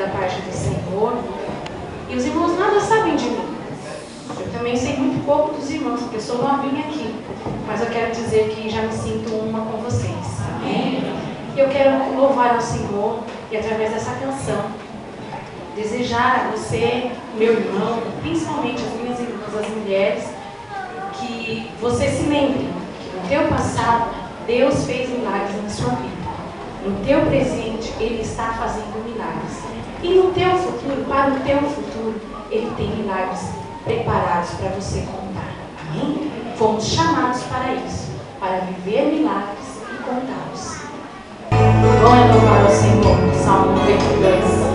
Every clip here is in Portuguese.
parte do Senhor. E os irmãos nada sabem de mim. Eu também sei muito pouco dos irmãos, porque eu sou novinha aqui. Mas eu quero dizer que já me sinto uma com vocês. Amém? E eu quero louvar ao Senhor e através dessa canção desejar a você, meu irmão, principalmente as minhas irmãs, as mulheres, que você se lembre que no teu passado Deus fez milagres na sua vida. No teu presente Ele está fazendo milagres. E no teu futuro, para o teu futuro, Ele tem milagres preparados para você contar. Amém? Fomos chamados para isso, para viver milagres e contá-los. Vamos louvar ao Senhor, Salmo 92.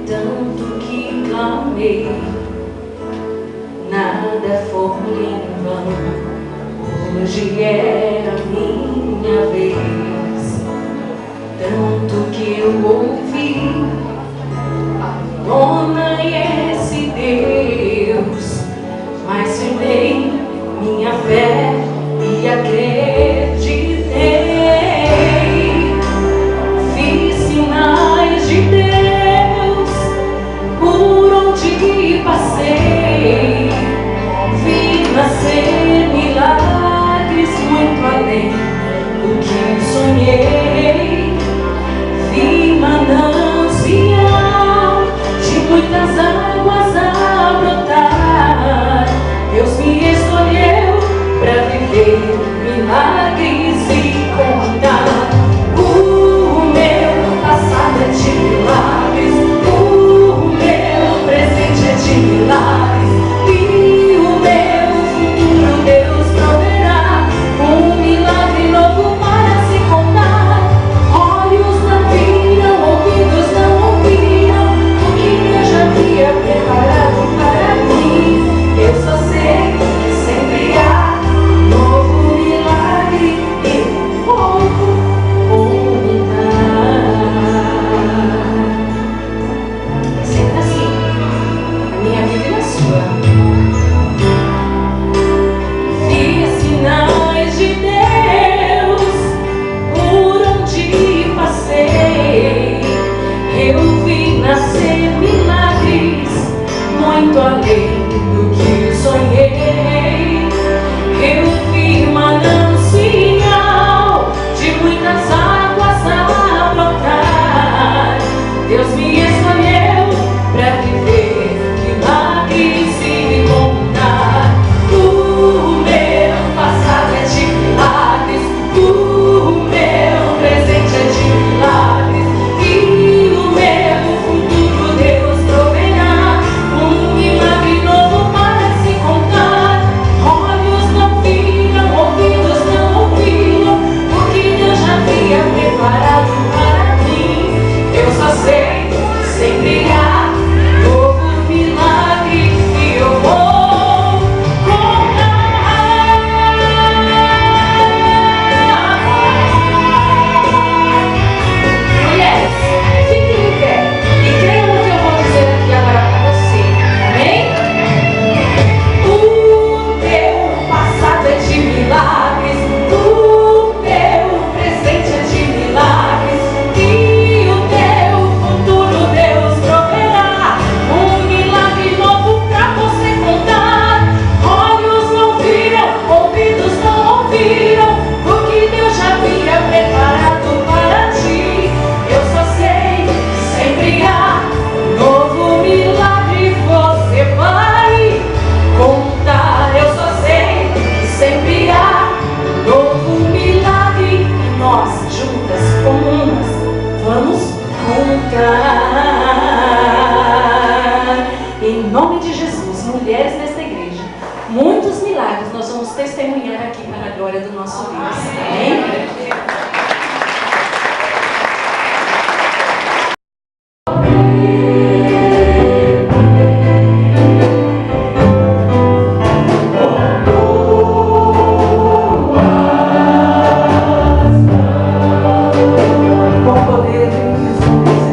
Tanto que clamei, nada foi em vão. Hoje era minha vez. Tanto que eu ouvi, abandona esse Deus, mas firmei minha fé e acreditei. Fiz sinais de Deus por onde passei, vi nascer milagres muito além do que sonhei, vi manancial de muitas águas a brotar. Deus me escolheu para viver milagres e contar. O meu passado é de milagres, o meu presente é de milagres, e o meu futuro Deus proverá. Um milagre novo para se contar. Olhos não viram, ouvidos não ouviram o que Deus já havia preparado para mim. Eu só sei que sempre há novo milagre e eu vou contar. É sempre assim, a minha vida e a sua. Vi sinais de Deus por onde passei. Eu vi nascer milagres muito além do que sonhei. Eu vi manancial de muitas águas a brotar. Deus me escolheu para viver milagres e contar. O meu passado é de milagres, o meu presente é de milagres, e o meu futuro Deus proverá. Um milagre novo para se contar. Olhos não viram, ouvidos não ouviram o que Deus já havia preparado para mim. Eu só sei que sempre há novo milagre e eu vou contar. Mulheres, fiquem em pé e creiam no que eu vou dizer aqui agora para você. Amém? O teu passado é de milagres, o teu presente é de milagres, e o teu futuro Deus proverá. Um milagre novo pra você contar. Olhos não viram, ouvidos não ouviram o que Deus já havia preparado para ti. Eu só sei que sempre há novo milagre, você vai contar. Eu só sei que sempre há novo milagre e nós juntas, comunas, vamos contar. Em nome de Jesus, mulheres desta igreja, muitos milagres nós vamos testemunhar aqui para a glória do nosso Deus. Amém? Com poder de Jesus.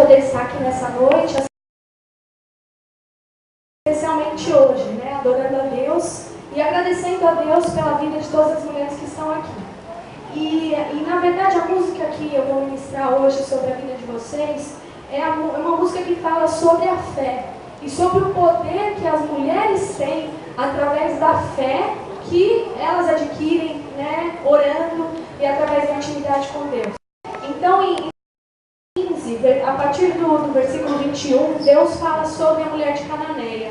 poder estar aqui nessa noite, especialmente hoje, né, adorando a Deus e agradecendo a Deus pela vida de todas as mulheres que estão aqui. E na verdade, a música que eu vou ministrar hoje sobre a vida de vocês é uma música que fala sobre a fé e sobre o poder que as mulheres têm através da fé que elas adquirem, né, orando e através da intimidade com Deus. Então, em 15, a partir do versículo 21, Deus fala sobre a mulher de Cananeia,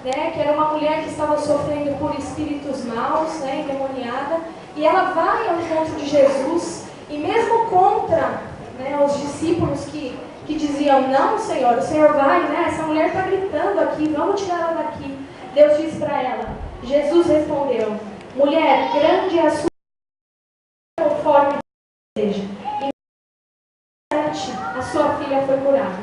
né, que era uma mulher que estava sofrendo por espíritos maus, né, endemoniada, e ela vai ao encontro de Jesus, e mesmo contra, né, os discípulos que diziam, não, Senhor, o Senhor vai, né, essa mulher está gritando aqui, vamos tirar ela daqui. Deus diz para ela, Jesus respondeu, mulher, grande é a sua conforme deseja, e a sua filha foi curada.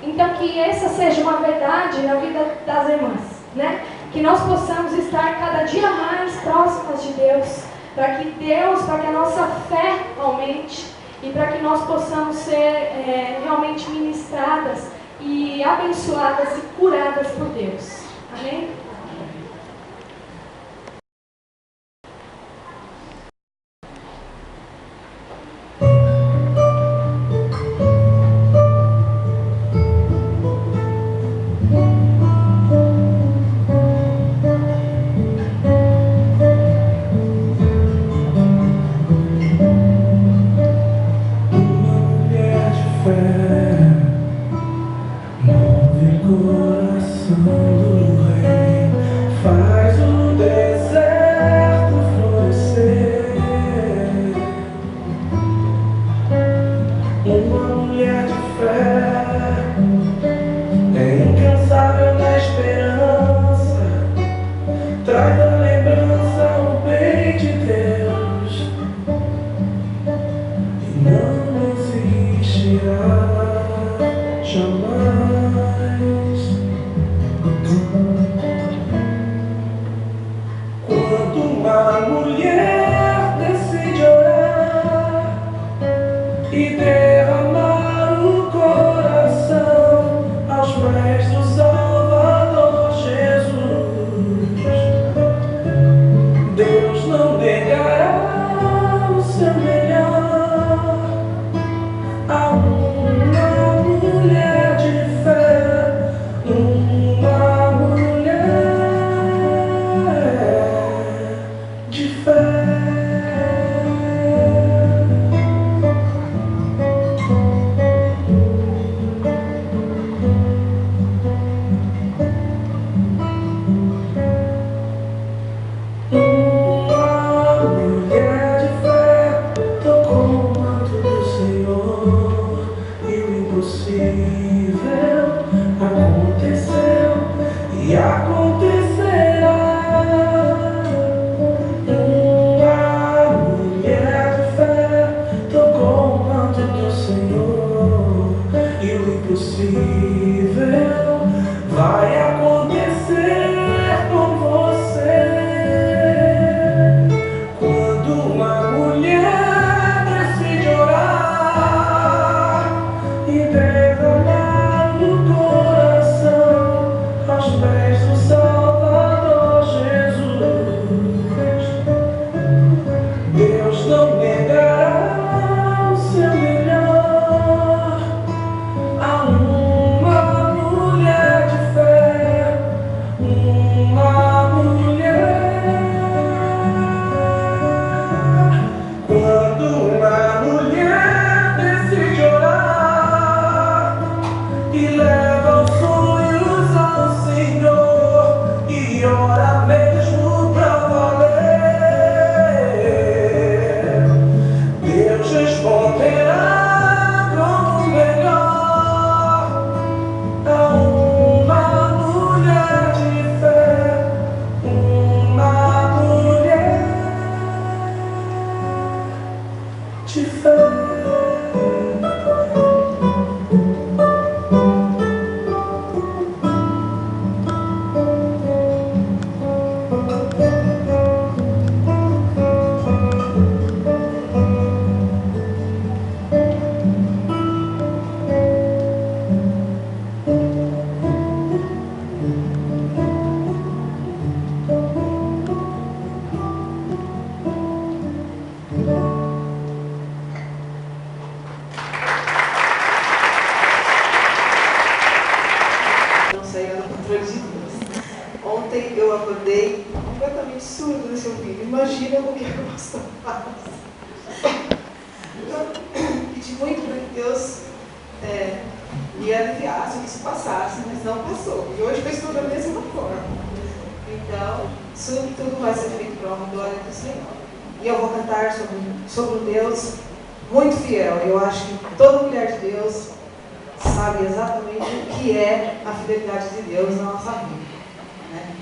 Então que essa seja uma verdade na vida das irmãs, né? Que nós possamos estar cada dia mais próximas de Deus, para que a nossa fé aumente e para que nós possamos ser realmente ministradas e abençoadas e curadas por Deus. Amém? completamente surdo nesse ouvido. Imagina o que o pastor faz. Então, pedi muito para que Deus me aliviasse, que isso passasse, mas não passou. E hoje foi tudo da mesma forma. Então, tudo vai ser feito para a glória do Senhor. E eu vou cantar sobre um Deus muito fiel. Eu acho que toda mulher de Deus sabe exatamente o que é a fidelidade de Deus na nossa vida. Né?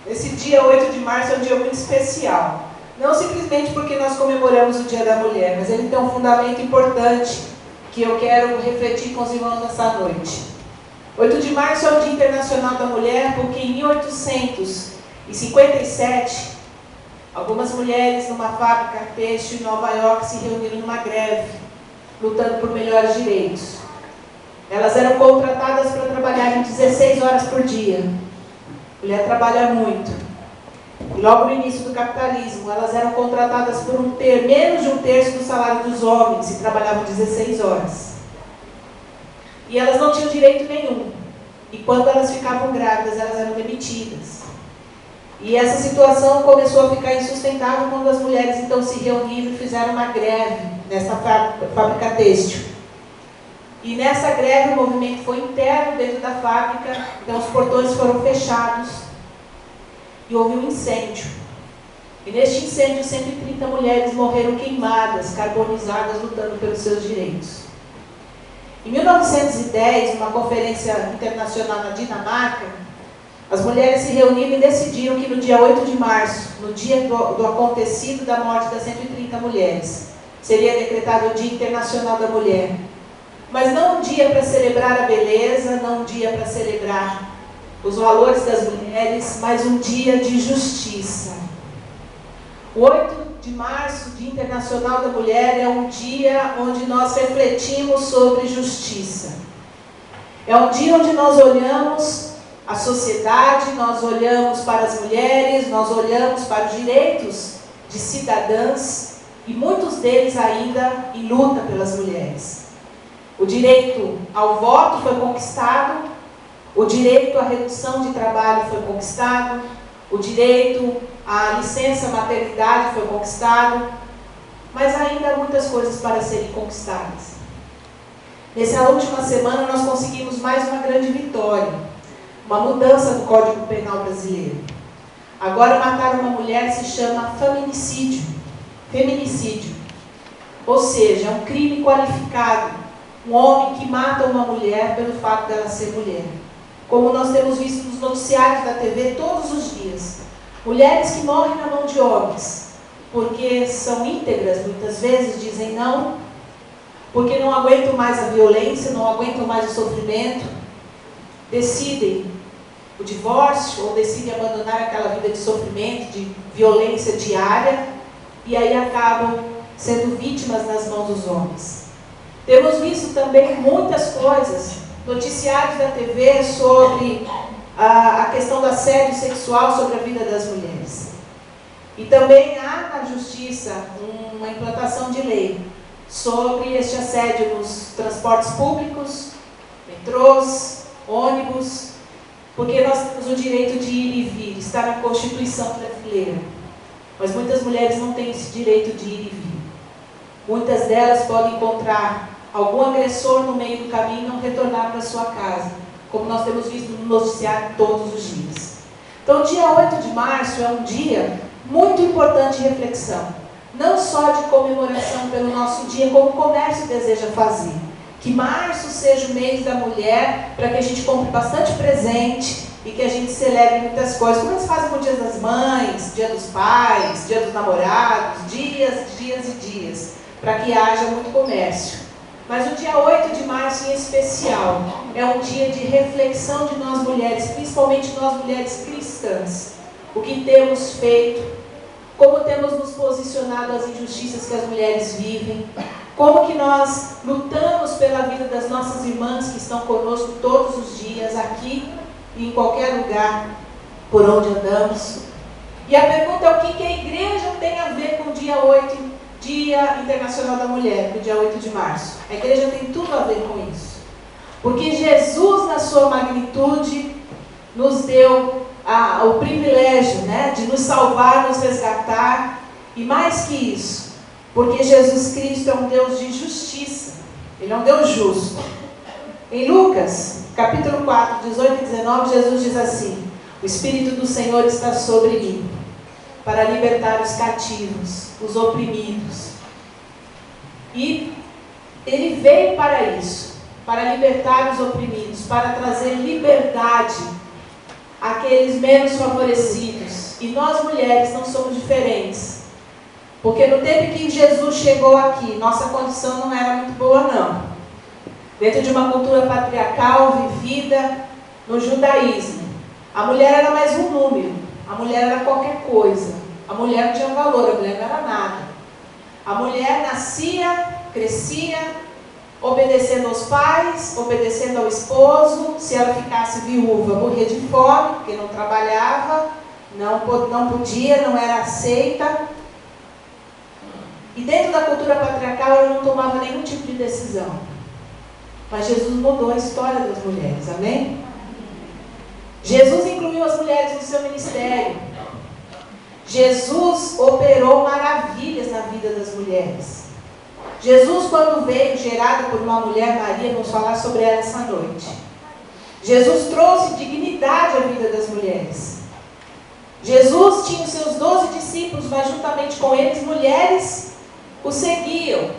Esse dia 8 de março é um dia muito especial. Não simplesmente porque nós comemoramos o Dia da Mulher, mas ele tem um fundamento importante que eu quero refletir com os irmãos nessa noite. 8 de março é o Dia Internacional da Mulher porque em 1857, algumas mulheres numa fábrica têxtil em Nova York se reuniram numa greve, lutando por melhores direitos. Elas eram contratadas para trabalhar em 16 horas por dia. A mulher trabalha muito. E logo no início do capitalismo, elas eram contratadas por menos de um terço do salário dos homens e trabalhavam 16 horas. E elas não tinham direito nenhum. E quando elas ficavam grávidas, elas eram demitidas. E essa situação começou a ficar insustentável quando as mulheres então se reuniram e fizeram uma greve nessa fábrica têxtil. E nessa greve o movimento foi interno dentro da fábrica, então os portões foram fechados e houve um incêndio. E neste incêndio 130 mulheres morreram queimadas, carbonizadas, lutando pelos seus direitos. Em 1910, numa conferência internacional na Dinamarca, as mulheres se reuniram e decidiram que no dia 8 de março, no dia do acontecido da morte das 130 mulheres, seria decretado o Dia Internacional da Mulher. Mas não um dia para celebrar a beleza, não um dia para celebrar os valores das mulheres, mas um dia de justiça. O 8 de março, Dia Internacional da Mulher, é um dia onde nós refletimos sobre justiça. É um dia onde nós olhamos a sociedade, nós olhamos para as mulheres, nós olhamos para os direitos de cidadãs, e muitos deles ainda em luta pelas mulheres. O direito ao voto foi conquistado, o direito à redução de trabalho foi conquistado, o direito à licença maternidade foi conquistado, mas ainda há muitas coisas para serem conquistadas. Nessa última semana nós conseguimos mais uma grande vitória, uma mudança no Código Penal brasileiro. Agora matar uma mulher se chama feminicídio, ou seja, é um crime qualificado. Um homem que mata uma mulher pelo fato dela ser mulher. Como nós temos visto nos noticiários da TV todos os dias. Mulheres que morrem na mão de homens, porque são íntegras, muitas vezes dizem não, porque não aguentam mais a violência, não aguentam mais o sofrimento, decidem o divórcio ou decidem abandonar aquela vida de sofrimento, de violência diária, e aí acabam sendo vítimas nas mãos dos homens. Temos visto também muitas coisas, noticiários da TV sobre a questão do assédio sexual sobre a vida das mulheres. E também há na justiça uma implantação de lei sobre este assédio nos transportes públicos, metrôs, ônibus, porque nós temos o direito de ir e vir, está na Constituição brasileira. Mas muitas mulheres não têm esse direito de ir e vir. Muitas delas podem encontrar algum agressor no meio do caminho e não retornar para sua casa, como nós temos visto no noticiário todos os dias. Então, o dia 8 de março é um dia muito importante de reflexão, não só de comemoração pelo nosso dia, como o comércio deseja fazer. Que março seja o mês da mulher, para que a gente compre bastante presente e que a gente celebre muitas coisas, como eles fazem com o Dia das Mães, Dia dos Pais, Dia dos Namorados, dias e dias, para que haja muito comércio. Mas o dia 8 de março em especial é um dia de reflexão de nós mulheres, principalmente nós mulheres cristãs. O que temos feito, como temos nos posicionado às injustiças que as mulheres vivem, como que nós lutamos pela vida das nossas irmãs que estão conosco todos os dias, aqui e em qualquer lugar por onde andamos. E a pergunta é o que a igreja tem a ver com o dia 8, Dia Internacional da Mulher, no dia 8 de março. A igreja tem tudo a ver com isso. Porque Jesus, na sua magnitude, nos deu o privilégio, de nos salvar, nos resgatar. E mais que isso, porque Jesus Cristo é um Deus de justiça. Ele é um Deus justo. Em Lucas, capítulo 4, 18 e 19, Jesus diz assim: o Espírito do Senhor está sobre mim, para libertar os cativos, os oprimidos. E Ele veio para isso, para libertar os oprimidos, para trazer liberdade aqueles menos favorecidos. E nós mulheres não somos diferentes. Porque no tempo que Jesus chegou aqui, nossa condição não era muito boa não. Dentro de uma cultura patriarcal vivida no judaísmo, a mulher era mais um número, a mulher era qualquer coisa, a mulher não tinha valor, a mulher não era nada. A mulher nascia, crescia, obedecendo aos pais, obedecendo ao esposo. Se ela ficasse viúva, morria de fome, porque não trabalhava, não podia, não era aceita. E dentro da cultura patriarcal ela não tomava nenhum tipo de decisão. Mas Jesus mudou a história das mulheres, amém? Jesus incluiu as mulheres no seu ministério. Jesus operou maravilhas na vida das mulheres. Jesus, quando veio, gerado por uma mulher, Maria, vamos falar sobre ela essa noite. Jesus trouxe dignidade à vida das mulheres. Jesus tinha os seus 12 discípulos, mas juntamente com eles, mulheres o seguiam.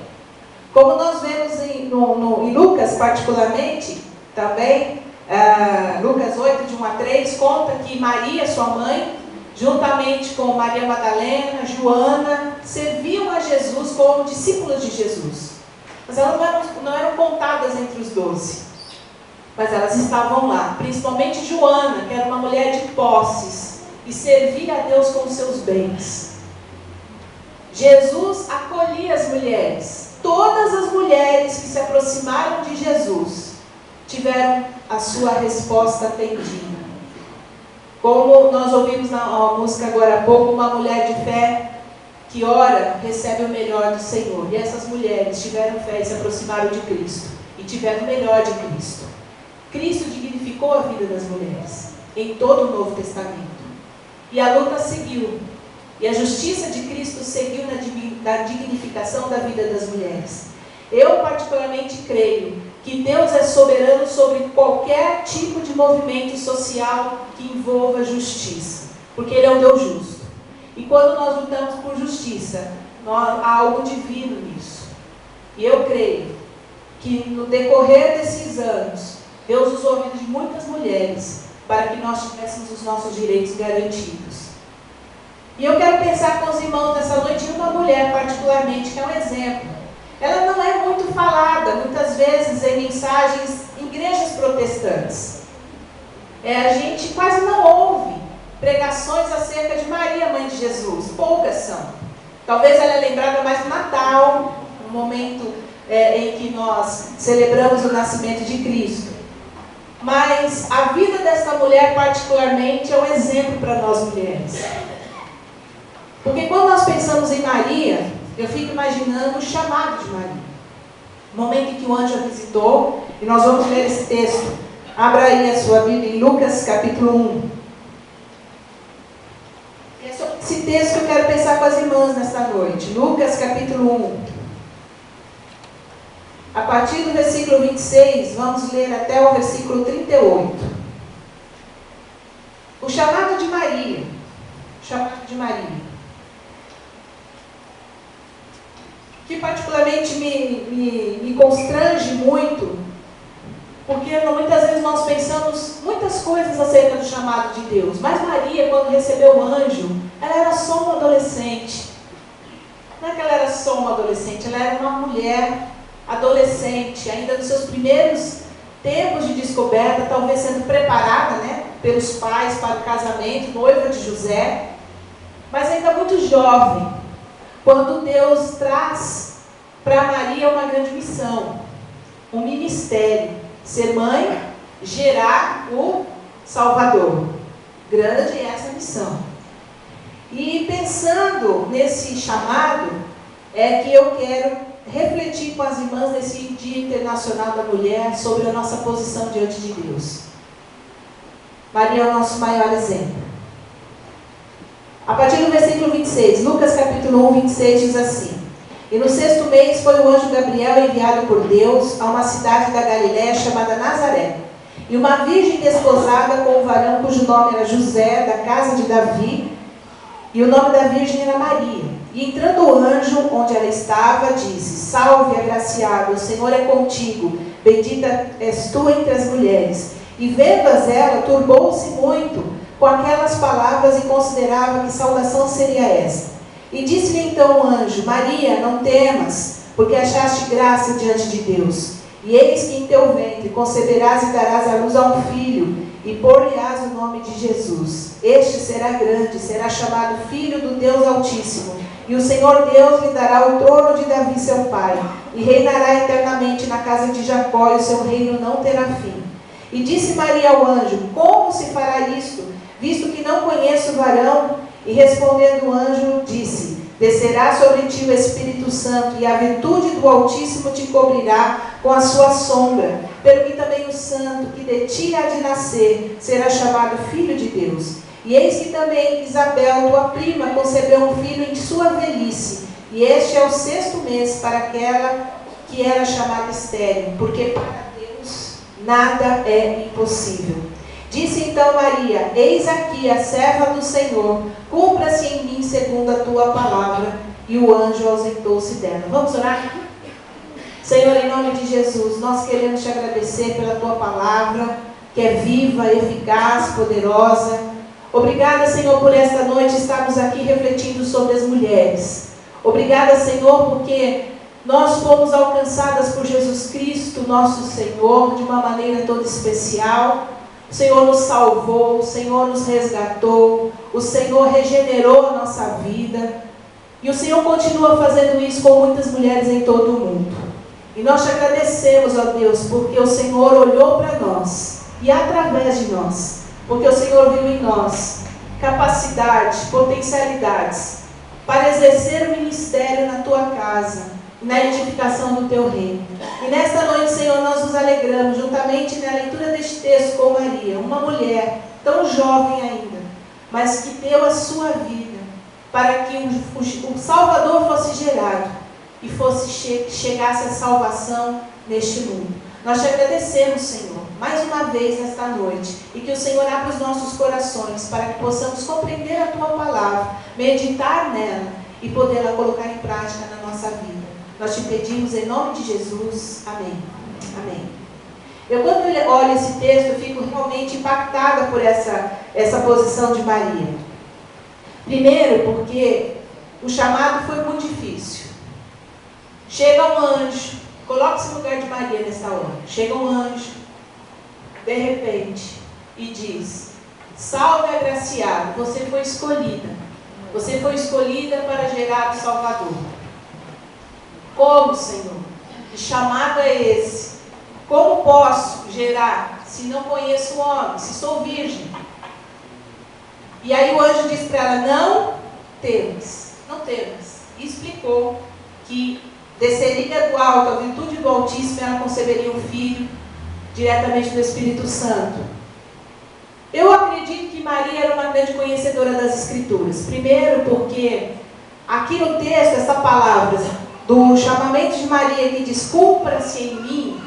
Como nós vemos em Lucas, particularmente, também, Lucas 8, de 1 a 3, conta que Maria, sua mãe, juntamente com Maria Madalena, Joana, serviam a Jesus como discípulas de Jesus. Mas elas não eram contadas entre os 12. Mas elas estavam lá. Principalmente Joana, que era uma mulher de posses e servia a Deus com os seus bens. Jesus acolhia as mulheres. Todas as mulheres que se aproximaram de Jesus tiveram a sua resposta atendida. Como nós ouvimos na música agora há pouco, uma mulher de fé que ora, recebe o melhor do Senhor. E essas mulheres tiveram fé e se aproximaram de Cristo. E tiveram o melhor de Cristo. Cristo dignificou a vida das mulheres em todo o Novo Testamento. E a luta seguiu. E a justiça de Cristo seguiu na dignificação da vida das mulheres. Eu particularmente creio que Deus é soberano sobre qualquer tipo de movimento social que envolva justiça. Porque Ele é um Deus justo. E quando nós lutamos por justiça, há algo divino nisso. E eu creio que no decorrer desses anos, Deus usou a vida de muitas mulheres para que nós tivéssemos os nossos direitos garantidos. E eu quero pensar com os irmãos nessa noite em uma mulher particularmente, que é um exemplo. Ela não é muito falada, muitas vezes, em mensagens em igrejas protestantes. A gente quase não ouve pregações acerca de Maria, mãe de Jesus. Poucas são. Talvez ela é lembrada mais no Natal, no momento em que nós celebramos o nascimento de Cristo. Mas a vida dessa mulher particularmente é um exemplo para nós mulheres. Porque quando nós pensamos em Maria, eu fico imaginando o chamado de Maria. O momento em que o anjo a visitou, e nós vamos ler esse texto. Abra aí a sua Bíblia em Lucas capítulo 1. E é sobre esse texto que eu quero pensar com as irmãs nesta noite. Lucas capítulo 1. A partir do versículo 26, vamos ler até o versículo 38. O chamado de Maria. O chamado de Maria. Que particularmente me constrange muito, porque muitas vezes nós pensamos muitas coisas acerca do chamado de Deus. Mas Maria, quando recebeu o anjo, ela era só uma adolescente. Não é que ela era só uma adolescente, ela era uma mulher adolescente, ainda nos seus primeiros tempos de descoberta, talvez sendo preparada, pelos pais para o casamento, noiva de José, mas ainda muito jovem, quando Deus traz para Maria uma grande missão, um ministério, ser mãe, gerar o Salvador. Grande é essa missão. E pensando nesse chamado, é que eu quero refletir com as irmãs nesse Dia Internacional da Mulher sobre a nossa posição diante de Deus. Maria é o nosso maior exemplo. A partir do versículo 26, Lucas capítulo 1, 26 diz assim: E no 6º mês foi o anjo Gabriel enviado por Deus a uma cidade da Galiléia chamada Nazaré. E uma virgem desposada com um varão cujo nome era José, da casa de Davi, e o nome da virgem era Maria. E entrando o anjo onde ela estava, disse: Salve, agraciada, o Senhor é contigo, bendita és tu entre as mulheres. E vendo-as ela, turbou-se muito com aquelas palavras e considerava que saudação seria esta. E disse-lhe então o anjo: Maria, não temas, porque achaste graça diante de Deus. E eis que em teu ventre conceberás e darás à luz a um filho, e pôr-lhe-ás o nome de Jesus. Este será grande, será chamado Filho do Deus Altíssimo. E o Senhor Deus lhe dará o trono de Davi seu pai, e reinará eternamente na casa de Jacó, e o seu reino não terá fim. E disse Maria ao anjo: Como se fará isto, visto que não conheço varão? E respondendo o anjo, disse: Descerá sobre ti o Espírito Santo, e a virtude do Altíssimo te cobrirá com a sua sombra. Pelo que também o santo que de ti há de nascer será chamado Filho de Deus. E eis que também Isabel, tua prima, concebeu um filho em sua velhice. E este é o 6º mês para aquela que era chamada estéril, porque para Deus nada é impossível. Disse então Maria: Eis aqui a serva do Senhor, cumpra-se em mim segundo a tua palavra. E o anjo ausentou-se dela. Vamos orar? Senhor, em nome de Jesus, nós queremos te agradecer pela tua palavra, que é viva, eficaz, poderosa. Obrigada, Senhor, por esta noite estarmos aqui refletindo sobre as mulheres. Obrigada, Senhor, porque nós fomos alcançadas por Jesus Cristo, nosso Senhor, de uma maneira toda especial. O Senhor nos salvou, o Senhor nos resgatou, o Senhor regenerou a nossa vida. E o Senhor continua fazendo isso com muitas mulheres em todo o mundo. E nós te agradecemos, ó Deus, porque o Senhor olhou para nós e através de nós, porque o Senhor viu em nós capacidade, potencialidades para exercer o ministério na tua casa, na edificação do teu reino. E nesta noite, Senhor, nós nos alegramos juntamente na leitura deste texto com Maria, uma mulher tão jovem ainda, mas que deu a sua vida para que o Salvador fosse gerado e chegasse a salvação neste mundo. Nós te agradecemos, Senhor, mais uma vez nesta noite, e que o Senhor abra os nossos corações para que possamos compreender a tua palavra, meditar nela e podê-la colocar em prática na nossa vida. Nós te pedimos em nome de Jesus. Amém. Amém. Eu, quando olho esse texto, eu fico realmente impactada por essa posição de Maria. Primeiro, porque o chamado foi muito difícil. Chega um anjo, coloque-se no lugar de Maria nessa hora. Chega um anjo, de repente, e diz: Salve, agraciada, você foi escolhida. Você foi escolhida para gerar o Salvador. Como, Senhor? Que chamado é esse? Como posso gerar se não conheço o homem, se sou virgem? E aí o anjo diz para ela: não temas, não temas. E explicou que desceria do alto, a virtude do Altíssimo, ela conceberia um filho diretamente do Espírito Santo. Eu acredito que Maria era uma grande conhecedora das Escrituras. Primeiro porque aqui no texto, essa palavra do chamamento de Maria que diz: cumpra-se em mim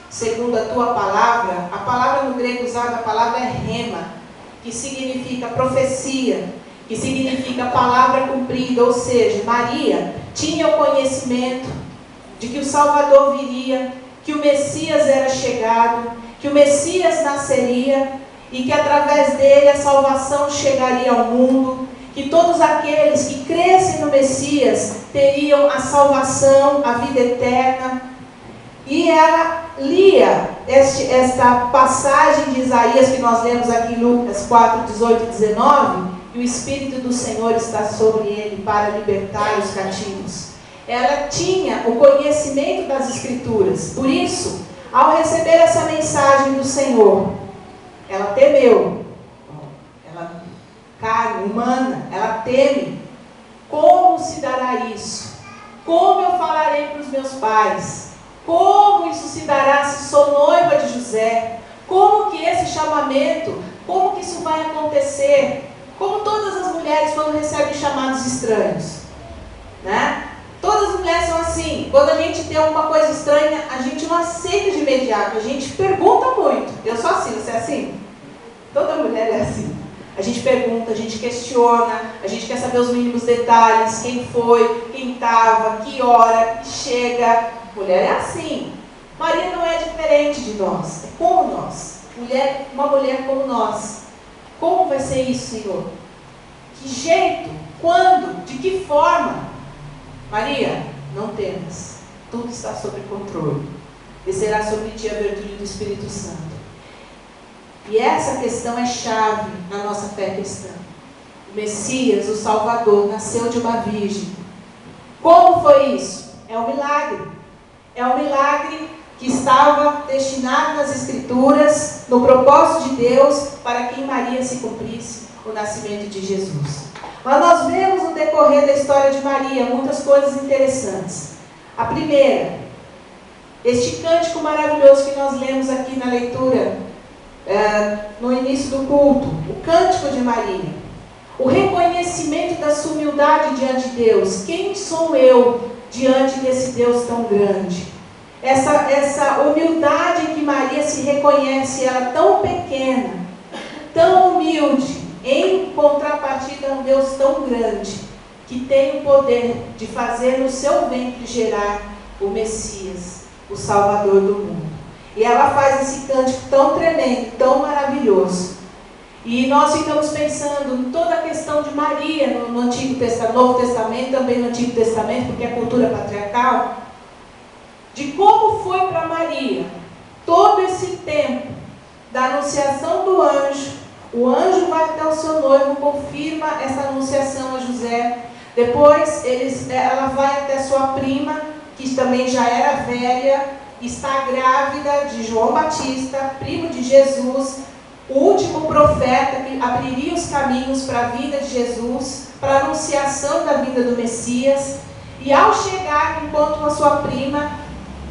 segundo a tua palavra. A palavra no grego usada, a palavra é rema, que significa profecia, que significa palavra cumprida. Ou seja, Maria tinha o conhecimento de que o Salvador viria, que o Messias era chegado, que o Messias nasceria e que através dele a salvação chegaria ao mundo, que todos aqueles que crescem no Messias teriam a salvação, a vida eterna. E ela lia esta passagem de Isaías que nós lemos aqui em Lucas 4, 18 e 19, e o Espírito do Senhor está sobre ele para libertar os cativos. Ela tinha o conhecimento das Escrituras. Por isso, ao receber essa mensagem do Senhor, ela temeu. Ela, carne, humana, ela teme. Como se dará isso? Como eu falarei para os meus pais? Como isso se dará se sou noiva de José? Como que esse chamamento, como que isso vai acontecer? Como todas as mulheres quando recebem chamados estranhos, né? Todas as mulheres são assim. Quando a gente tem alguma coisa estranha, a gente não aceita de imediato, a gente pergunta muito. Eu sou assim, você é assim? Toda mulher é assim. A gente pergunta, a gente questiona, a gente quer saber os mínimos detalhes, quem foi, quem estava, que hora, que chega. Mulher é assim. Maria não é diferente de nós, é como nós. uma mulher como nós. Como vai ser isso, Senhor? Que jeito? Quando? De que forma? Maria, não temas. Tudo está sob controle. Descerá sobre ti a virtude do Espírito Santo. E essa questão é chave na nossa fé cristã. O Messias, o Salvador, nasceu de uma virgem. Como foi isso? É um milagre. É um milagre que estava destinado nas Escrituras, no propósito de Deus, para que em Maria se cumprisse o nascimento de Jesus. Mas nós vemos no decorrer da história de Maria muitas coisas interessantes. A primeira, este cântico maravilhoso que nós lemos aqui na leitura, no início do culto, o cântico de Maria. O reconhecimento da sua humildade diante de Deus. Quem sou eu diante desse Deus tão grande? Essa humildade em que Maria se reconhece, ela tão pequena, tão humilde, em contrapartida a um Deus tão grande, que tem o poder de fazer no seu ventre gerar o Messias, o Salvador do mundo. E ela faz esse cântico tão tremendo, tão maravilhoso. E nós ficamos pensando em toda a questão de Maria no Antigo Testamento, Novo Testamento, também no Antigo Testamento, porque é cultura patriarcal, de como foi para Maria todo esse tempo da anunciação do anjo. O anjo vai até o seu noivo, confirma essa anunciação a José. Depois ela vai até sua prima, que também já era velha, está grávida de João Batista, primo de Jesus, o último profeta que abriria os caminhos para a vinda de Jesus, para a anunciação da vinda do Messias. E ao chegar, enquanto com a sua prima,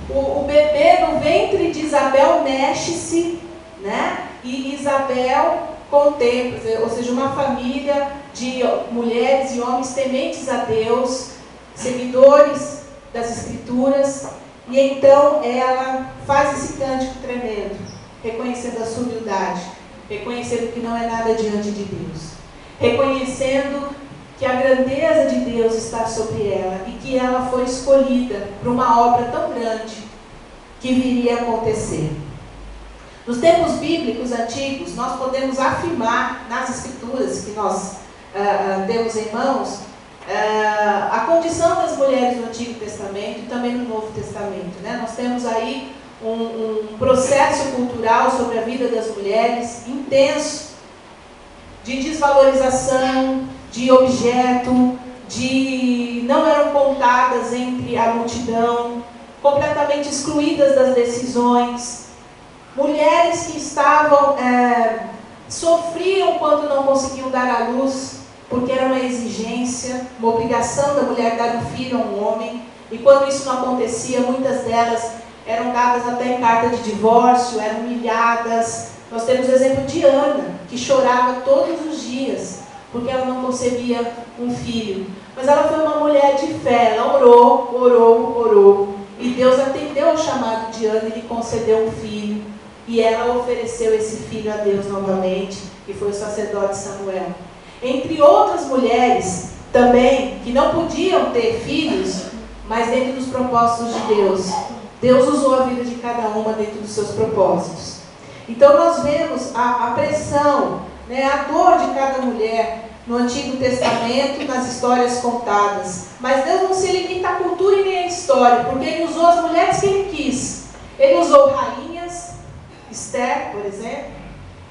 o bebê no ventre de Isabel mexe-se, né? E Isabel contempla, ou seja, uma família de mulheres e homens tementes a Deus, seguidores das Escrituras. E então ela faz esse cântico tremendo, reconhecendo a sua humildade, reconhecendo que não é nada diante de Deus, reconhecendo que a grandeza de Deus está sobre ela e que ela foi escolhida para uma obra tão grande que viria a acontecer. Nos tempos bíblicos antigos, nós podemos afirmar nas Escrituras que nós temos em mãos, a condição das mulheres no Antigo Testamento e também no Novo Testamento, né? Nós temos aí um processo cultural sobre a vida das mulheres intenso, de desvalorização, de objeto, de não eram contadas entre a multidão, completamente excluídas das decisões, mulheres que estavam, sofriam quando não conseguiam dar à luz, porque era uma exigência, uma obrigação da mulher dar um filho a um homem, e quando isso não acontecia, muitas delas eram dadas até em carta de divórcio, eram humilhadas. Nós temos o exemplo de Ana, que chorava todos os dias, porque ela não concebia um filho. Mas ela foi uma mulher de fé, ela orou, e Deus atendeu ao chamado de Ana e lhe concedeu um filho, e ela ofereceu esse filho a Deus novamente, que foi o sacerdote Samuel. Entre outras mulheres também, que não podiam ter filhos, mas dentro dos propósitos de Deus, Deus usou a vida de cada uma dentro dos seus propósitos. Então nós vemos a pressão, né, a dor de cada mulher no Antigo Testamento, nas histórias contadas. Mas Deus não se limita à cultura e nem à história, porque Ele usou as mulheres que Ele quis. Ele usou rainhas, Esther, por exemplo.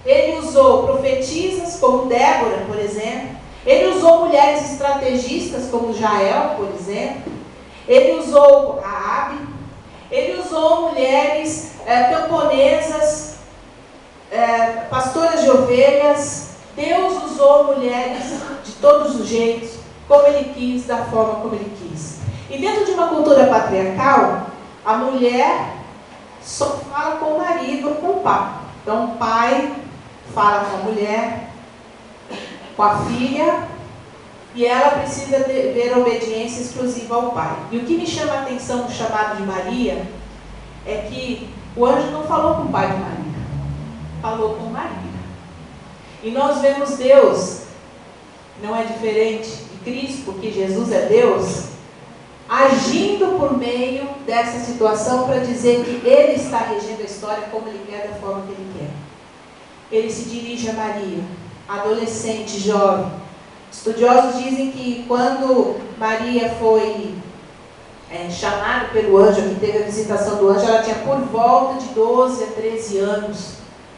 Ele usou profetisas, como Débora, por exemplo. Ele usou mulheres estrategistas, como Jael, por exemplo. Ele usou Raabe. Ele usou mulheres camponesas, pastoras de ovelhas. Deus usou mulheres de todos os jeitos, como Ele quis, da forma como Ele quis. E dentro de uma cultura patriarcal, a mulher só fala com o marido ou com o pai. Então o pai fala com a mulher, com a filha, e ela precisa ter obediência exclusiva ao pai. E o que me chama a atenção do chamado de Maria é que o anjo não falou com o pai de Maria, falou com Maria. E nós vemos Deus, não é diferente de Cristo, porque Jesus é Deus, agindo por meio dessa situação para dizer que Ele está regendo a história como Ele quer, da forma que Ele quer. ele se dirige a Maria, adolescente, jovem. Estudiosos dizem que quando Maria foi chamada pelo anjo, que teve a visitação do anjo, ela tinha por volta de 12 a 13 anos,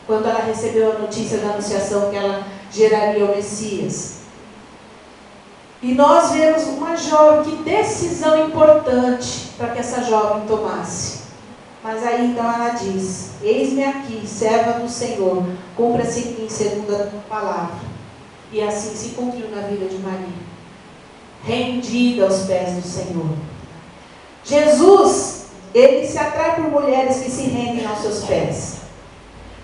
quando ela recebeu a notícia da anunciação que ela geraria o Messias. E nós vemos uma jovem, que decisão importante para que essa jovem tomasse. Mas aí então ela diz: eis-me aqui, serva do Senhor, cumpra-se em mim segundo a tua palavra. E assim se cumpriu na vida de Maria, rendida aos pés do Senhor. Jesus, ele se atrai por mulheres que se rendem aos seus pés.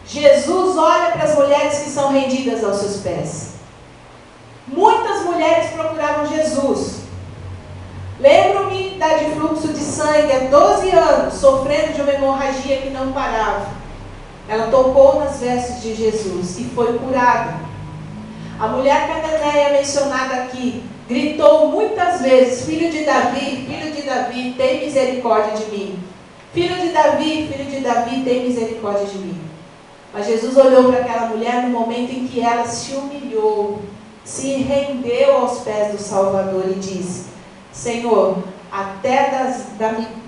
Jesus olha para as mulheres que são rendidas aos seus pés. Muitas mulheres procuravam Jesus. Lembro-me da de fluxo de sangue há 12 anos, sofrendo de uma hemorragia que não parava. Ela tocou nas vestes de Jesus e foi curada. A mulher cananeia mencionada aqui gritou muitas vezes: filho de Davi, tem misericórdia de mim. Filho de Davi, tem misericórdia de mim. Mas Jesus olhou para aquela mulher no momento em que ela se humilhou, se rendeu aos pés do Salvador e disse: Senhor, até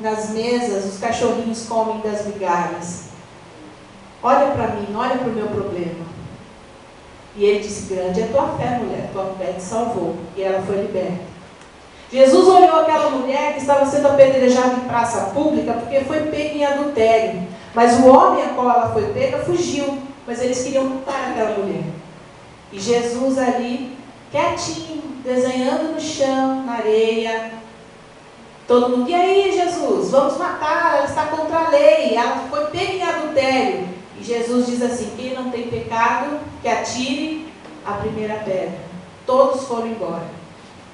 nas mesas os cachorrinhos comem das migalhas. Olha para mim, olha para o meu problema. E ele disse: grande é tua fé, mulher, tua fé te salvou. E ela foi liberta. Jesus olhou aquela mulher que estava sendo apedrejada em praça pública porque foi pega em adultério. Mas o homem a qual ela foi pega fugiu. Mas eles queriam matar aquela mulher. E Jesus ali, quietinho, desenhando no chão, na areia. Todo mundo: e aí, Jesus, vamos matar, ela está contra a lei, ela foi pega em adultério. E Jesus diz assim: quem não tem pecado, que atire a primeira pedra. Todos foram embora.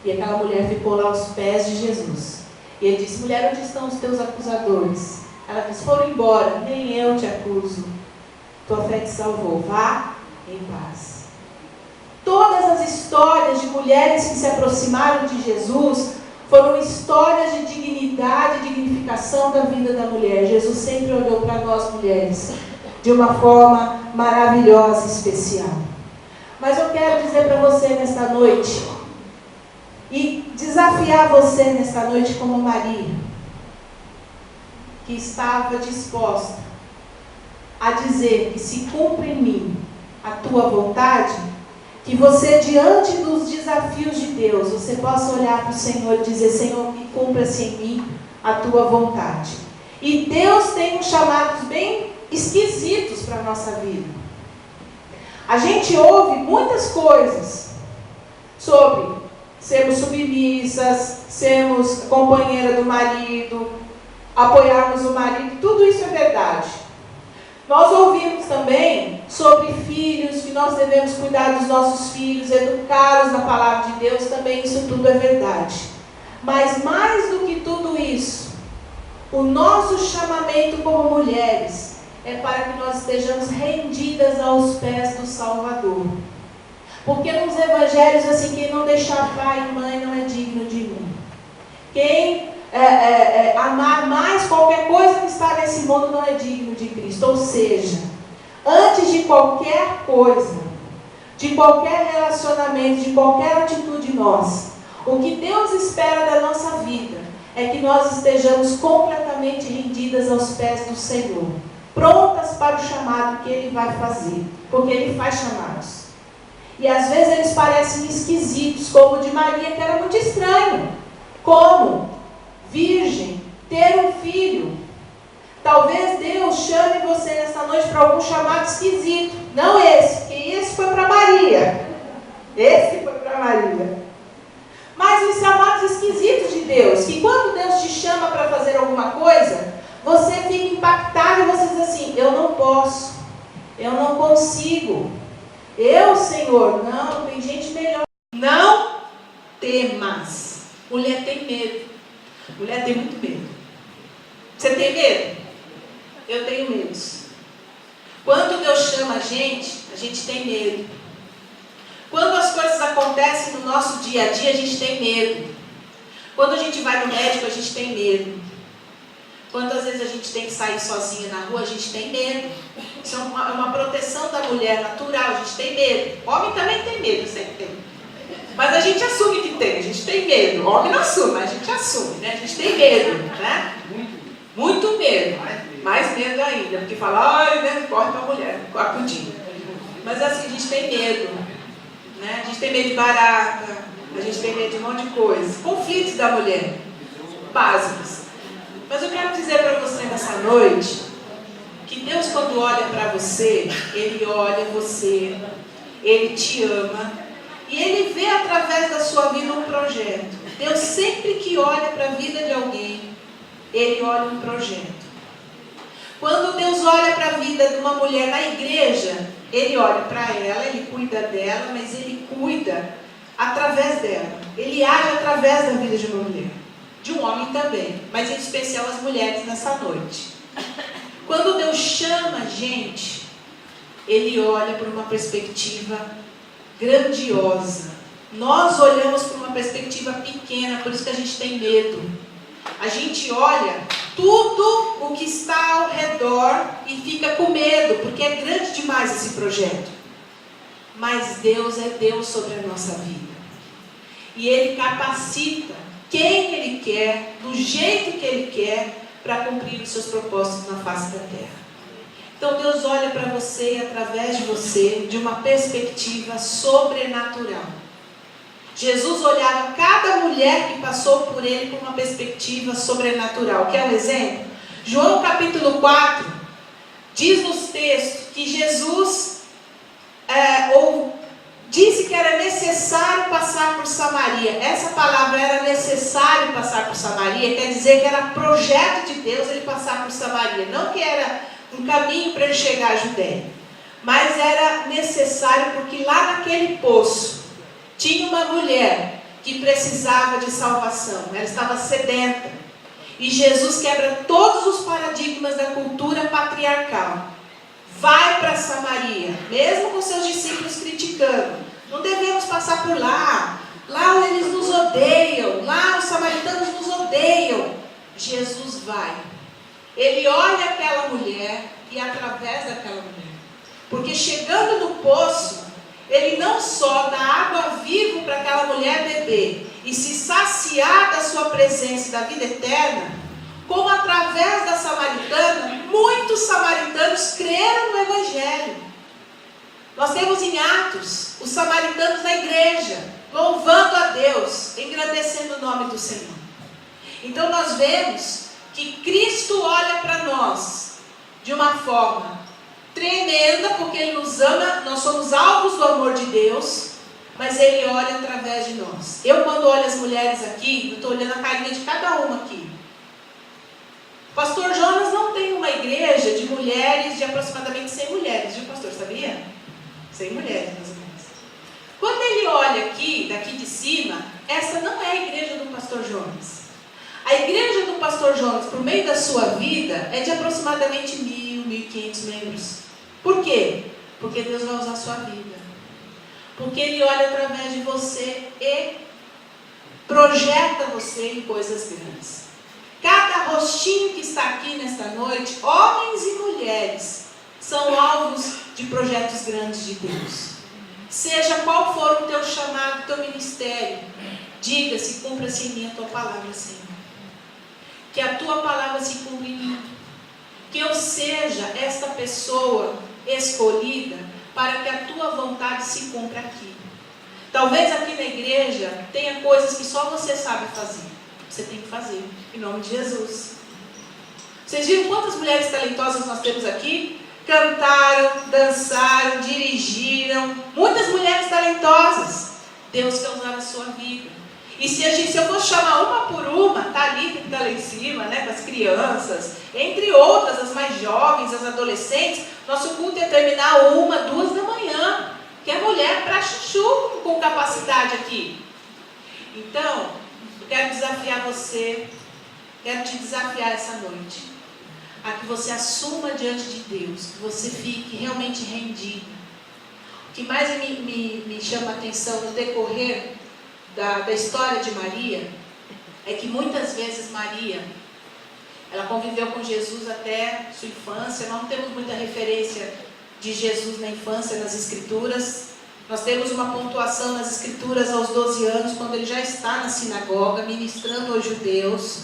E aquela mulher ficou lá aos pés de Jesus. E ele disse: mulher, onde estão os teus acusadores? Ela disse: foram embora, nem eu te acuso. Tua fé te salvou, vá em paz. Todas as histórias de mulheres que se aproximaram de Jesus foram histórias de dignidade e dignificação da vida da mulher. Jesus sempre olhou para nós mulheres de uma forma maravilhosa e especial. Mas eu quero dizer para você nesta noite, e desafiar você nesta noite como Maria, que estava disposta a dizer que se cumpre em mim a tua vontade, que você, diante dos desafios de Deus, você possa olhar para o Senhor e dizer: Senhor, que cumpra-se em mim a tua vontade. E Deus tem uns chamados bem esquisitos para a nossa vida. A gente ouve muitas coisas sobre sermos submissas, sermos companheira do marido, apoiarmos o marido, tudo isso é verdade. Nós ouvimos também sobre filhos, que nós devemos cuidar dos nossos filhos, educá-los na palavra de Deus, também isso tudo é verdade. Mas mais do que tudo isso, o nosso chamamento como mulheres é para que nós estejamos rendidas aos pés do Salvador. Porque nos evangelhos, assim, quem não deixar pai e mãe não é digno de mim. Quem amar mais qualquer coisa que está nesse mundo não é digno de Cristo. Ou seja, antes de qualquer coisa, de qualquer relacionamento, de qualquer atitude nossa, o que Deus espera da nossa vida é que nós estejamos completamente rendidas aos pés do Senhor, prontas para o chamado que Ele vai fazer, porque Ele faz chamados. E às vezes eles parecem esquisitos, como o de Maria, que era muito estranho. Como virgem, ter um filho. Talvez Deus chame você nessa noite para algum chamado esquisito. Não esse, porque esse foi para Maria. Esse foi para Maria. Mas os chamados esquisitos de Deus, que quando Deus te chama para fazer alguma coisa, você fica impactado e você diz assim: eu não posso, eu não consigo. Eu, Senhor, não, tem gente melhor. Não temas. Mulher tem medo. Mulher tem muito medo. Você tem medo? Eu tenho medo. Quando Deus chama a gente tem medo. Quando as coisas acontecem no nosso dia a dia, a gente tem medo. Quando a gente vai no médico, a gente tem medo. Quando às vezes a gente tem que sair sozinha na rua, a gente tem medo. Isso é uma proteção reação da mulher natural, a gente tem medo. Homem também tem medo, sempre tem. Mas a gente assume que tem, a gente tem medo. O homem não assume, mas a gente assume, né? A gente tem medo, né? Muito medo. Mais medo ainda, porque fala, ai, né? Corre pra mulher, acudinho. Mas assim, a gente tem medo, né? A gente tem medo de barata, a gente tem medo de um monte de coisa. Conflitos da mulher, básicos. Mas eu quero dizer para você nessa noite, que Deus, quando olha para você, Ele olha você, Ele te ama, e Ele vê através da sua vida um projeto. Deus sempre que olha para a vida de alguém, Ele olha um projeto. Quando Deus olha para a vida de uma mulher na igreja, Ele olha para ela, Ele cuida dela, mas Ele cuida através dela. Ele age através da vida de uma mulher. De um homem também, mas em especial as mulheres nessa noite. Quando Deus chama a gente, Ele olha por uma perspectiva grandiosa. Nós olhamos por uma perspectiva pequena, por isso que a gente tem medo. A gente olha tudo o que está ao redor e fica com medo, porque é grande demais esse projeto. Mas Deus é Deus sobre a nossa vida. E Ele capacita quem Ele quer, do jeito que Ele quer, para cumprir os seus propósitos na face da terra. Então Deus olha para você e através de você, de uma perspectiva sobrenatural. Jesus olhava cada mulher que passou por Ele com uma perspectiva sobrenatural. Quer um exemplo? João capítulo 4, diz nos textos que Jesus disse que era necessário passar por Samaria. Essa palavra era necessário passar por Samaria, quer dizer que era projeto de Deus Ele passar por Samaria. Não que era um caminho para Ele chegar à Judéia, mas era necessário porque lá naquele poço tinha uma mulher que precisava de salvação. Ela estava sedenta. E Jesus quebra todos os paradigmas da cultura patriarcal. Vai para Samaria, mesmo com seus discípulos criticando. Não devemos passar por lá. Lá eles nos odeiam. Lá os samaritanos nos odeiam. Jesus vai. Ele olha aquela mulher e através daquela mulher. Porque chegando no poço, Ele não só dá água viva para aquela mulher beber e se saciar da sua presença e da vida eterna, como através da samaritana, muitos samaritanos creram no Evangelho. Nós temos em Atos os samaritanos da igreja, louvando a Deus, engrandecendo o nome do Senhor. Então nós vemos que Cristo olha para nós de uma forma tremenda, porque Ele nos ama, nós somos alvos do amor de Deus, mas Ele olha através de nós. Eu, quando olho as mulheres aqui, eu estou olhando a carinha de cada uma aqui. Pastor Jonas não tem uma igreja de mulheres, de aproximadamente 100 mulheres, viu, pastor? Sabia? 100 mulheres, mais ou menos. Quando ele olha aqui, daqui de cima, essa não é a igreja do pastor Jonas. A igreja do pastor Jonas, por meio da sua vida, é de aproximadamente 1.000, 1.500 membros. Por quê? Porque Deus vai usar a sua vida. Porque Ele olha através de você e projeta você em coisas grandes. Cada rostinho que está aqui nesta noite, homens e mulheres, são alvos de projetos grandes de Deus. Seja qual for o teu chamado, o teu ministério, diga-se, cumpra-se em mim a tua palavra, Senhor. Que a tua palavra se cumpra em mim. Que eu seja esta pessoa escolhida para que a tua vontade se cumpra aqui. Talvez aqui na igreja tenha coisas que só você sabe fazer. Você tem que fazer, em nome de Jesus. Vocês viram quantas mulheres talentosas nós temos aqui? Cantaram, dançaram, dirigiram. Muitas mulheres talentosas. Deus quer usar a sua vida. E se eu for chamar uma por uma, Thalita que está lá em cima, né, com as crianças, entre outras, as mais jovens, as adolescentes, nosso culto ia terminar 1, 2 da manhã. Que é mulher para chuchu com capacidade aqui. Então, eu quero desafiar você, quero te desafiar essa noite, a que você assuma diante de Deus, que você fique realmente rendido. O que mais me chama a atenção no decorrer da história de Maria, é que muitas vezes Maria, ela conviveu com Jesus até sua infância. Nós não temos muita referência de Jesus na infância nas Escrituras. Nós temos uma pontuação nas Escrituras aos 12 anos, quando ele já está na sinagoga, ministrando aos judeus.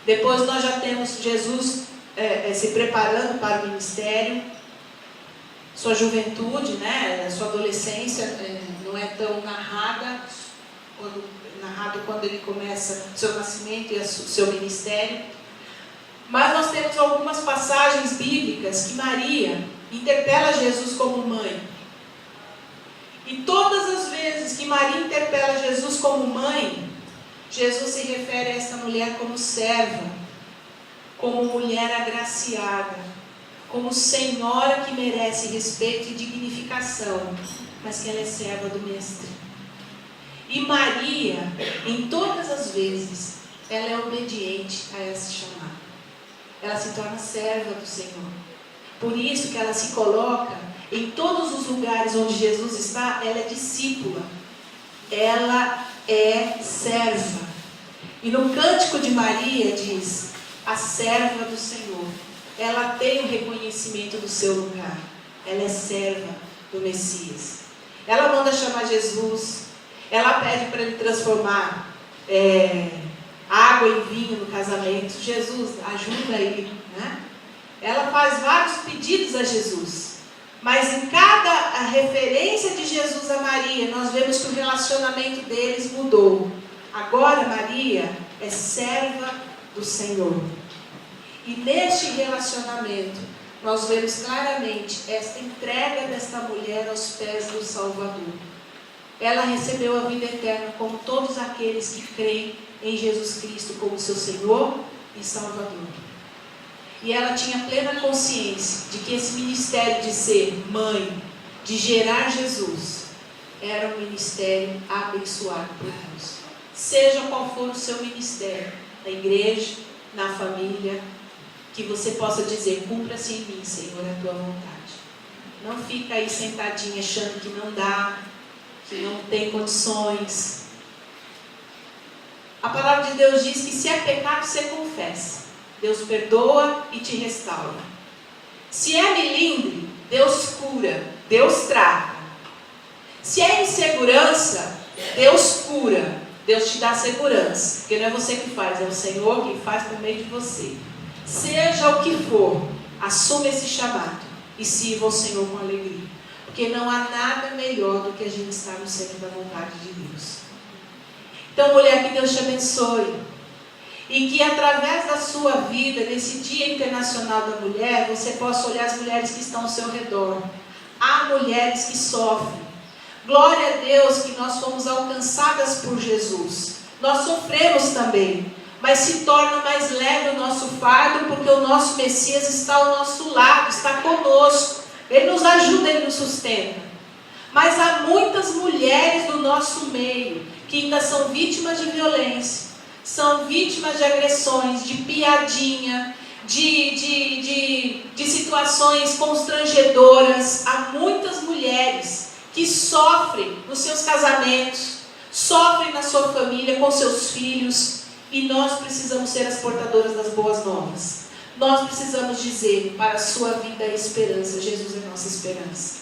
Depois nós já temos Jesus se preparando para o ministério. Sua juventude, né, sua adolescência não é tão narrado quando ele começa seu nascimento e seu ministério. Mas nós temos algumas passagens bíblicas que Maria interpela Jesus como mãe. E todas as vezes que Maria interpela Jesus como mãe, Jesus se refere a essa mulher como serva, como mulher agraciada, como senhora que merece respeito e dignificação, mas que ela é serva do Mestre. E Maria, em todas as vezes, ela é obediente a esse chamado. Ela se torna serva do Senhor. Por isso que ela se coloca em todos os lugares onde Jesus está, ela é discípula. Ela é serva. E no Cântico de Maria diz, a serva do Senhor. Ela tem o reconhecimento do seu lugar. Ela é serva do Messias. Ela manda chamar Jesus. Ela pede para ele transformar água em vinho no casamento. Jesus, ajuda aí, né? Ela faz vários pedidos a Jesus. Mas em cada referência de Jesus a Maria, nós vemos que o relacionamento deles mudou. Agora Maria é serva do Senhor. E neste relacionamento, nós vemos claramente esta entrega desta mulher aos pés do Salvador. Ela recebeu a vida eterna como todos aqueles que creem em Jesus Cristo como seu Senhor e Salvador. E ela tinha plena consciência de que esse ministério de ser mãe, de gerar Jesus, era um ministério abençoado por Deus. Seja qual for o seu ministério, na igreja, na família, que você possa dizer, cumpra-se em mim, Senhor, a tua vontade. Não fica aí sentadinha achando que não dá, que não tem condições. A palavra de Deus diz que se é pecado, você confessa. Deus perdoa e te restaura. Se é melindre, Deus cura, Deus trata. Se é insegurança, Deus cura, Deus te dá segurança. Porque não é você que faz, é o Senhor quem faz por meio de você. Seja o que for, assuma esse chamado e sirva ao Senhor com alegria. Porque não há nada melhor do que a gente estar no centro da vontade de Deus. Então, mulher, que Deus te abençoe. E que através da sua vida, nesse Dia Internacional da Mulher, você possa olhar as mulheres que estão ao seu redor. Há mulheres que sofrem. Glória a Deus que nós fomos alcançadas por Jesus. Nós sofremos também. Mas se torna mais leve o nosso fardo, porque o nosso Messias está ao nosso lado, está conosco. Ele nos ajuda, Ele nos sustenta. Mas há muitas mulheres no nosso meio que ainda são vítimas de violência, são vítimas de agressões, de piadinha, de situações constrangedoras. Há muitas mulheres que sofrem nos seus casamentos, sofrem na sua família, com seus filhos. E nós precisamos ser as portadoras das boas novas. Nós precisamos dizer para a sua vida a esperança. Jesus é nossa esperança.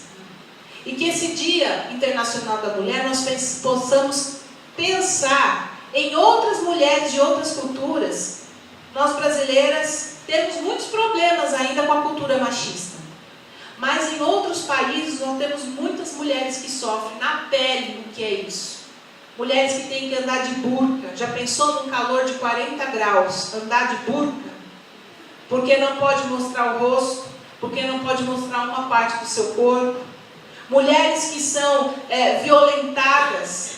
E que esse Dia Internacional da Mulher nós possamos pensar em outras mulheres de outras culturas. Nós brasileiras temos muitos problemas ainda com a cultura machista. Mas em outros países nós temos muitas mulheres que sofrem na pele o que é isso. Mulheres que têm que andar de burca. Já pensou num calor de 40 graus, andar de burca? Porque não pode mostrar o rosto, porque não pode mostrar uma parte do seu corpo. Mulheres que são violentadas.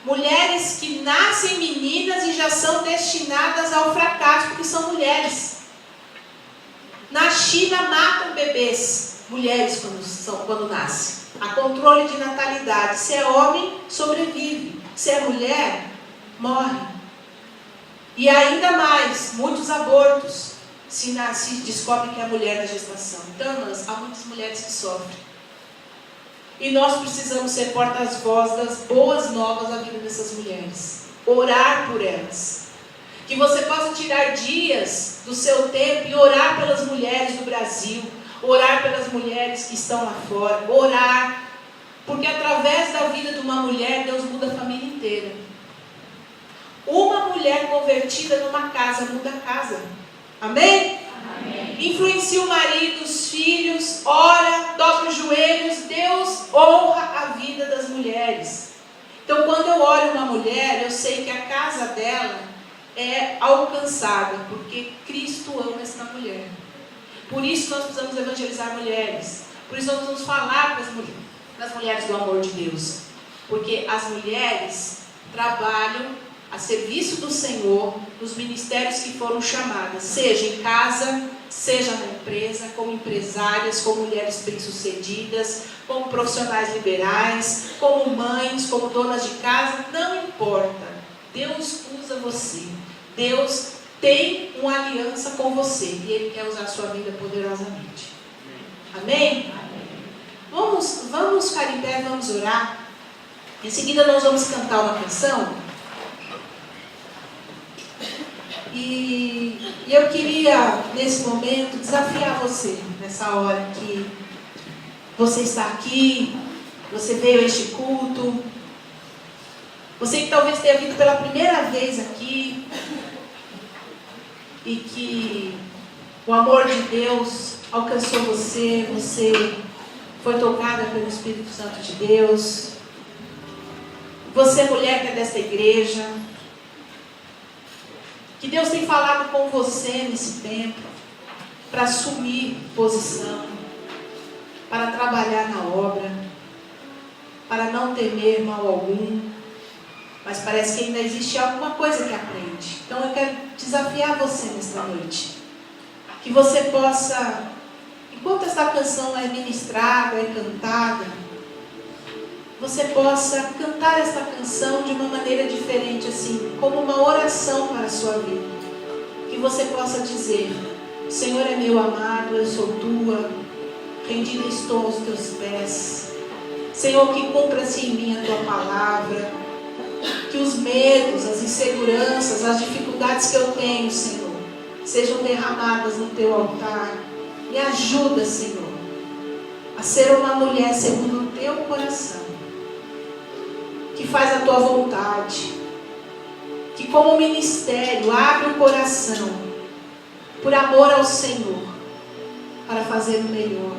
Mulheres que nascem meninas e já são destinadas ao fracasso, porque são mulheres. Na China matam bebês, mulheres quando nascem. Há controle de natalidade. Se é homem, sobrevive. Se é mulher, morre. E ainda mais, muitos abortos se descobre que é a mulher da gestação. Então, há muitas mulheres que sofrem. E nós precisamos ser porta-voz das boas novas da vida dessas mulheres. Orar por elas. Que você possa tirar dias do seu tempo e orar pelas mulheres do Brasil. orar pelas mulheres que estão lá fora, orar, porque através da vida de uma mulher, Deus muda a família inteira. Uma mulher convertida numa casa, muda a casa. Amém? Amém. Influencia o marido, os filhos, ora, dobra os joelhos, Deus honra a vida das mulheres. Então, quando eu olho uma mulher, eu sei que a casa dela é alcançada, porque Cristo ama essa mulher. Por isso nós precisamos evangelizar mulheres. Por isso nós precisamos falar para as mulheres do amor de Deus. Porque as mulheres trabalham a serviço do Senhor nos ministérios que foram chamadas, seja em casa, seja na empresa, como empresárias, como mulheres bem-sucedidas, como profissionais liberais, como mães, como donas de casa, não importa. Deus usa você. Deus tem uma aliança com você e Ele quer usar a sua vida poderosamente. Amém? Vamos ficar em pé, vamos orar. Em seguida nós vamos cantar uma canção. E eu queria, nesse momento, desafiar você, nessa hora que você está aqui, você veio a este culto, você que talvez tenha vindo pela primeira vez aqui, e que o amor de Deus alcançou você, você foi tocada pelo Espírito Santo de Deus, você mulher que é desta igreja, que Deus tem falado com você nesse tempo, para assumir posição, para trabalhar na obra, para não temer mal algum, mas parece que ainda existe alguma coisa que aprende. Então eu quero desafiar você nesta noite, que você possa, enquanto esta canção é ministrada, é cantada, você possa cantar esta canção de uma maneira diferente, assim, como uma oração para a sua vida. Que você possa dizer: Senhor é meu amado, eu sou tua, rendida estou aos teus pés. Senhor, que cumpra-se em mim a tua palavra, que os medos, as inseguranças, as dificuldades que eu tenho, Senhor, sejam derramadas no teu altar. Me ajuda, Senhor, a ser uma mulher segundo o teu coração, que faz a tua vontade, que como ministério abre o coração por amor ao Senhor, para fazer o melhor.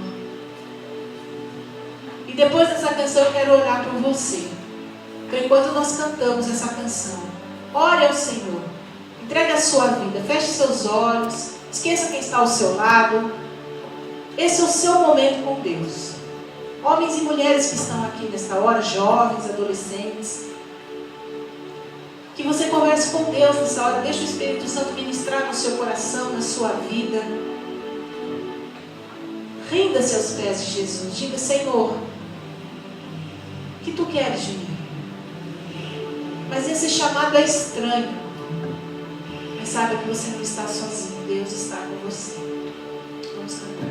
E depois dessa canção eu quero orar por você. Então, enquanto nós cantamos essa canção, ore ao Senhor, entregue a sua vida, feche seus olhos, esqueça quem está ao seu lado. Esse é o seu momento com Deus. Homens e mulheres que estão aqui nesta hora, jovens, adolescentes, que você converse com Deus nessa hora, deixe o Espírito Santo ministrar no seu coração, na sua vida. Renda-se aos pés de Jesus, diga: Senhor, o que tu queres de mim? Mas esse chamado é estranho, mas saiba que você não está sozinho, Deus está com você. Vamos cantar.